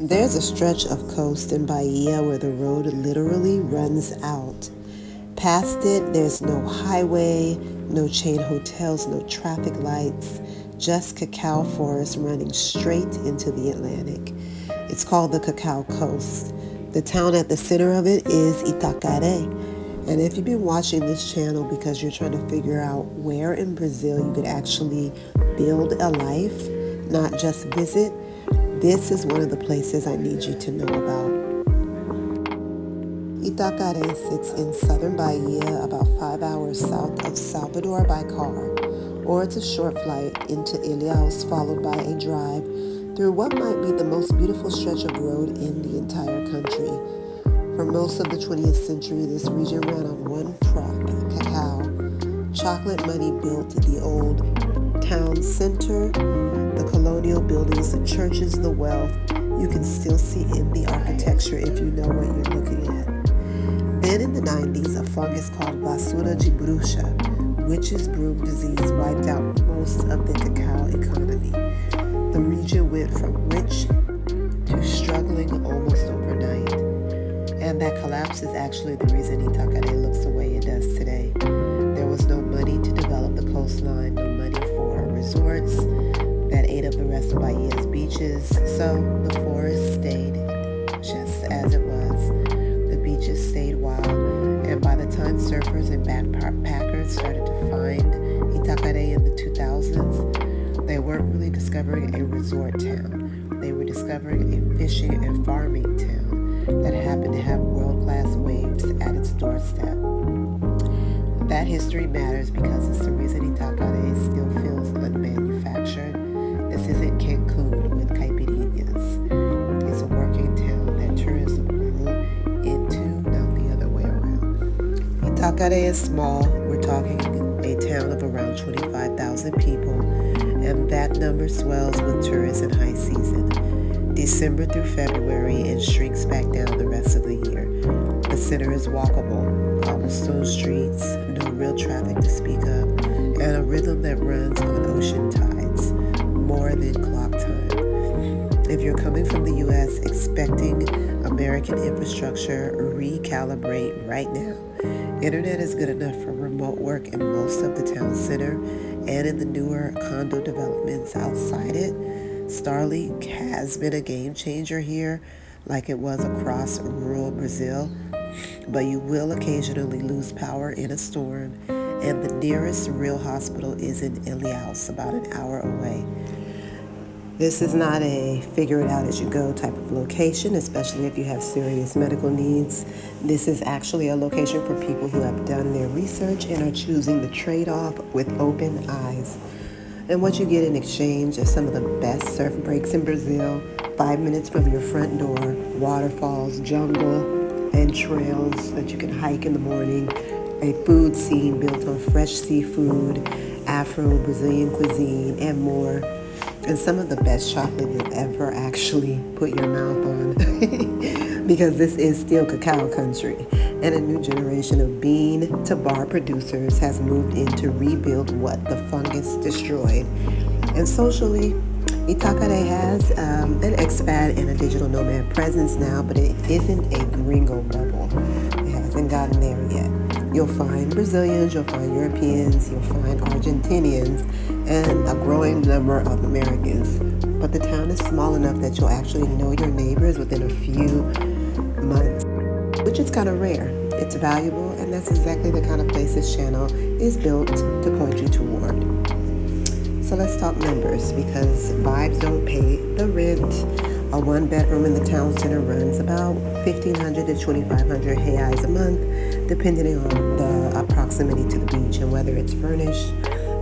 There's a stretch of coast in Bahia where the road literally runs out. Past it, there's no highway, no chain hotels, no traffic lights, just cacao forest running straight into the Atlantic. It's called the Cacao Coast. The town at the center of it is Itacaré. And if you've been watching this channel because you're trying to figure out where in Brazil you could actually build a life, not just visit, this is one of the places I need you to know about. Itacaré sits in southern Bahia, about 5 hours south of Salvador by car, or it's a short flight into Ilhéus followed by a drive through what might be the most beautiful stretch of road in the entire country. For most of the 20th century, this region ran on one crop, cacao. Chocolate money built the old town center, the colonial buildings, the churches, the wealth. You can still see in the architecture if you know what you're looking at. Then in the 90s, a fungus called vassoura de bruxa, witch's broom disease, wiped out most of the cacao economy. The region went from rich to struggling almost overnight. And that collapse is actually the reason Itacaré looks the way it does today. There was no money to develop the coastline, no money for resorts that ate up the rest of Bahia's beaches, so the forest stayed just as it was. The beaches stayed wild, and by the time surfers and backpackers started to find Itacaré in the 2000s, they weren't really discovering a resort town. They were discovering a fishing and farming town that happened to have world-class waves at its doorstep. That history matters because it's the reason Itacaré still feels unmanufactured. This isn't Cancun with caipirinhas. It's a working town that tourism grew into, not the other way around. Itacaré is small. We're talking a town of around 25,000 people, and that number swells with tourists in high season, December through February, and shrinks back down the rest of the year. The center is walkable, cobblestone streets, no real traffic to speak of, and a rhythm that runs on ocean tides, more than clock time. If you're coming from the U.S. expecting American infrastructure, recalibrate right now. Internet is good enough for remote work in most of the town center and in the newer condo developments outside it. Starlink has been a game changer here, like it was across rural Brazil, but you will occasionally lose power in a storm, and the nearest real hospital is in Ilhéus, about an hour away. This is not a figure it out as you go type of location, especially if you have serious medical needs. This is actually a location for people who have done their research and are choosing the trade-off with open eyes. And what you get in exchange is some of the best surf breaks in Brazil, 5 minutes from your front door, waterfalls, jungle, and trails that you can hike in the morning, a food scene built on fresh seafood, Afro-Brazilian cuisine, and more. And some of the best chocolate you'll ever actually put your mouth on because this is still cacao country, and a new generation of bean to bar producers has moved in to rebuild what the fungus destroyed. And socially, Itacaré has an expat and a digital nomad presence now, but it isn't a gringo bubble. It hasn't gotten there yet. You'll find Brazilians, you'll find Europeans, you'll find Argentinians, and a growing number of Americans. But the town is small enough that you'll actually know your neighbors within a few months, which is kind of rare. It's valuable, and that's exactly the kind of place this channel is built to point you toward. So let's talk numbers, because vibes don't pay the rent. A one bedroom in the town center runs about 1,500 to 2,500 reais a month, depending on the proximity to the beach and whether it's furnished.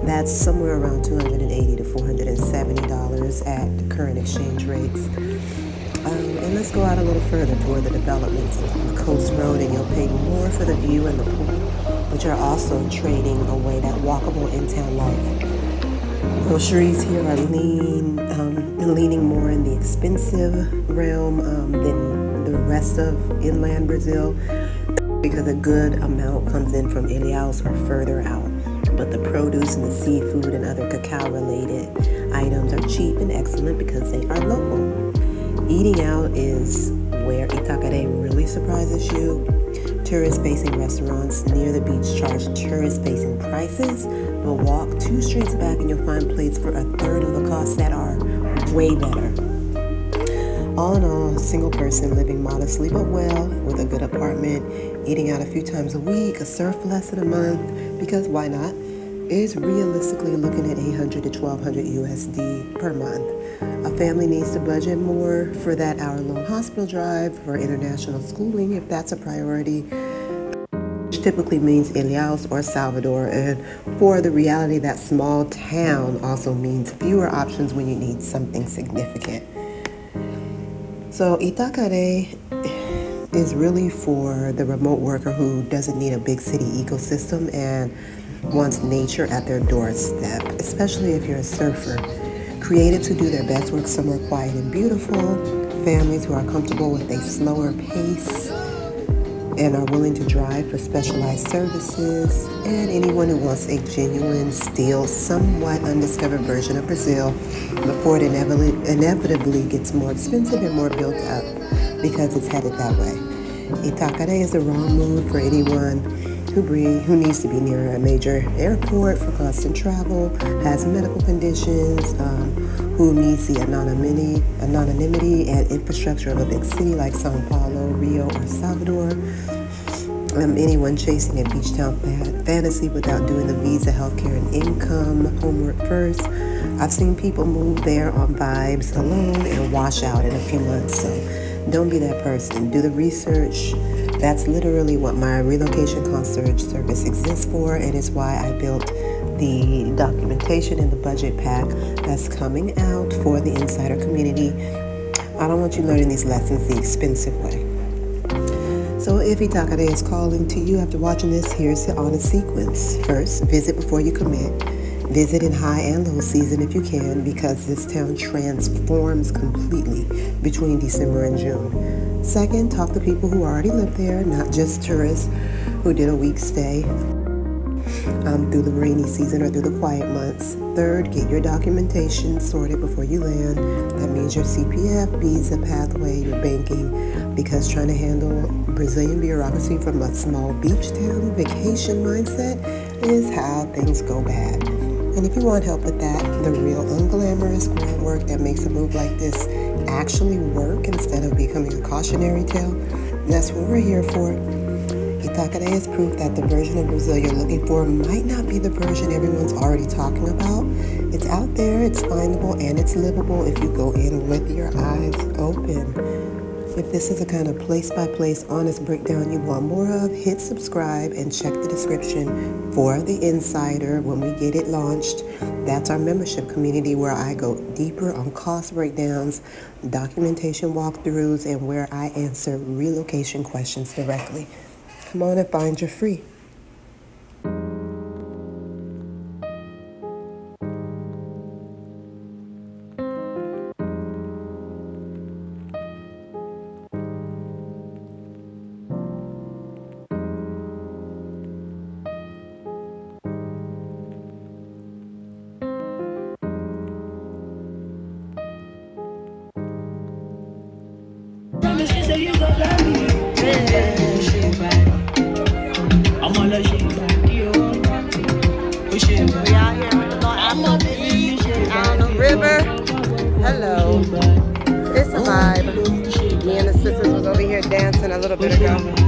That's somewhere around $280 to $470 at the current exchange rates. And let's go out a little further toward the developments on the coast road, and you'll pay more for the view and the pool, but you're also trading away that walkable in-town life. Groceries here are leaning more in the expensive realm than the rest of inland Brazil, because a good amount comes in from Ilhéus or further out. But the produce and the seafood and other cacao-related items are cheap and excellent because they are local. Eating out is where Itacaré really surprises you. Tourist-facing restaurants near the beach charge tourist-facing prices, but walk 2 streets back and you'll find plates for a third of the cost that are way better. All in all, a single person living modestly but well with a good apartment, eating out a few times a week, a surf lesson a month, because why not, is realistically looking at $800 to $1,200 USD per month. A family needs to budget more for that hour-long hospital drive, for international schooling if that's a priority, which typically means Ilhéus or Salvador, and for the reality that small town also means fewer options when you need something significant. So Itacaré is really for the remote worker who doesn't need a big city ecosystem and wants nature at their doorstep, especially if you're a surfer. Creatives who do their best work somewhere quiet and beautiful, families who are comfortable with a slower pace and are willing to drive for specialized services, and anyone who wants a genuine, still somewhat undiscovered version of Brazil before it inevitably gets more expensive and more built up because it's headed that way. Itacaré is the wrong move for anyone who needs to be near a major airport for constant travel, has medical conditions, who needs the anonymity and infrastructure of a big city like Sao Paulo, Rio, or Salvador. Anyone chasing a beach town fantasy without doing the visa, healthcare, and income homework first. I've seen people move there on vibes alone and wash out in a few months, so don't be that person. Do the research. That's literally what my relocation concierge service exists for, and it's why I built the documentation and the budget pack that's coming out for the insider community. I don't want you learning these lessons the expensive way. So if Itacaré is calling to you after watching this, here's the honest sequence. First, visit before you commit. Visit in high and low season if you can, because this town transforms completely between December and June. Second, talk to people who already live there, not just tourists who did a week stay through the rainy season or through the quiet months. Third, get your documentation sorted before you land. That means your CPF, visa, pathway, your banking, because trying to handle Brazilian bureaucracy from a small beach town vacation mindset is how things go bad. And if you want help with that, the real unglamorous groundwork that makes a move like this actually work instead of becoming a cautionary tale, that's what we're here for. Itacaré is proof that the version of Brazil you're looking for might not be the version everyone's already talking about. It's out there, it's findable, and it's livable if you go in with your eyes open. If this is the kind of place-by-place honest breakdown you want more of, hit subscribe and check the description for the Insider when we get it launched. That's our membership community where I go deeper on cost breakdowns, documentation walkthroughs, and where I answer relocation questions directly. Come on and find your free. We out here with the Lord Afro-Beach out on the river. Hello. It's a vibe. Me and the sisters was over here dancing a little bit ago.